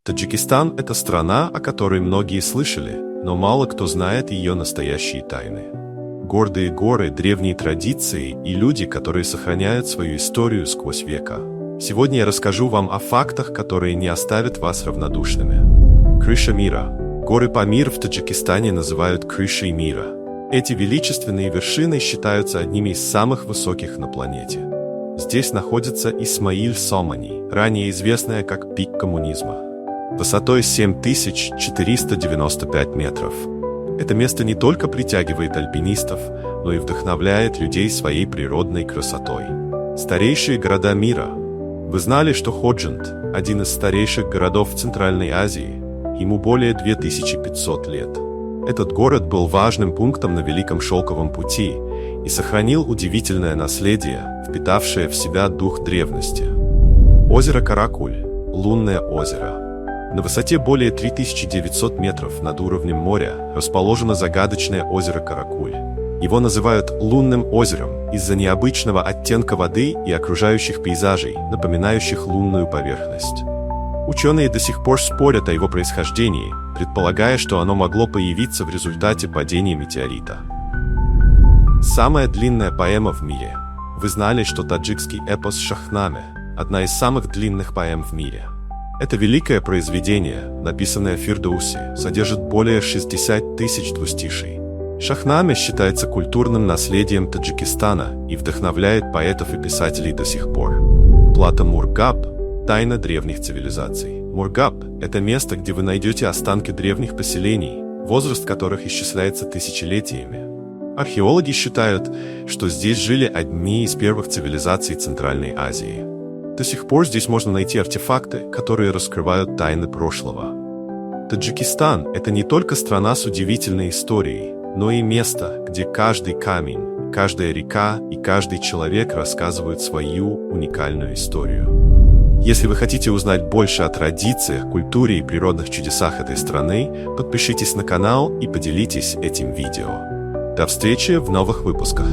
Таджикистан – это страна, о которой многие слышали, но мало кто знает ее настоящие тайны. Гордые горы, древние традиции и люди, которые сохраняют свою историю сквозь века. Сегодня я расскажу вам о фактах, которые не оставят вас равнодушными. Крыша мира. Горы Памир в Таджикистане называют крышей мира. Эти величественные вершины считаются одними из самых высоких на планете. Здесь находится Исмаиль-Сомани, ранее известная как пик коммунизма. Высотой 7495 метров. Это место не только притягивает альпинистов, но и вдохновляет людей своей природной красотой. Старейшие города мира. Вы знали, что Ходжент – один из старейших городов в Центральной Азии? Ему более 2500 лет. Этот город был важным пунктом на Великом Шелковом пути и сохранил удивительное наследие, впитавшее в себя дух древности. Озеро Каракуль – лунное озеро. На высоте более 3900 метров над уровнем моря расположено загадочное озеро Каракуль. Его называют лунным озером из-за необычного оттенка воды и окружающих пейзажей, напоминающих лунную поверхность. Ученые до сих пор спорят о его происхождении, предполагая, что оно могло появиться в результате падения метеорита. Самая длинная поэма в мире. Вы знали, что таджикский эпос «Шахнаме» – одна из самых длинных поэм в мире? Это великое произведение, написанное Фирдауси, содержит более 60 тысяч двустиший. Шахнаме считается культурным наследием Таджикистана и вдохновляет поэтов и писателей до сих пор. Плато Мургаб – тайна древних цивилизаций. Мургаб – это место, где вы найдете останки древних поселений, возраст которых исчисляется тысячелетиями. Археологи считают, что здесь жили одни из первых цивилизаций Центральной Азии. До сих пор здесь можно найти артефакты, которые раскрывают тайны прошлого. Таджикистан – это не только страна с удивительной историей, но и место, где каждый камень, каждая река и каждый человек рассказывают свою уникальную историю. Если вы хотите узнать больше о традициях, культуре и природных чудесах этой страны, подпишитесь на канал и поделитесь этим видео. До встречи в новых выпусках.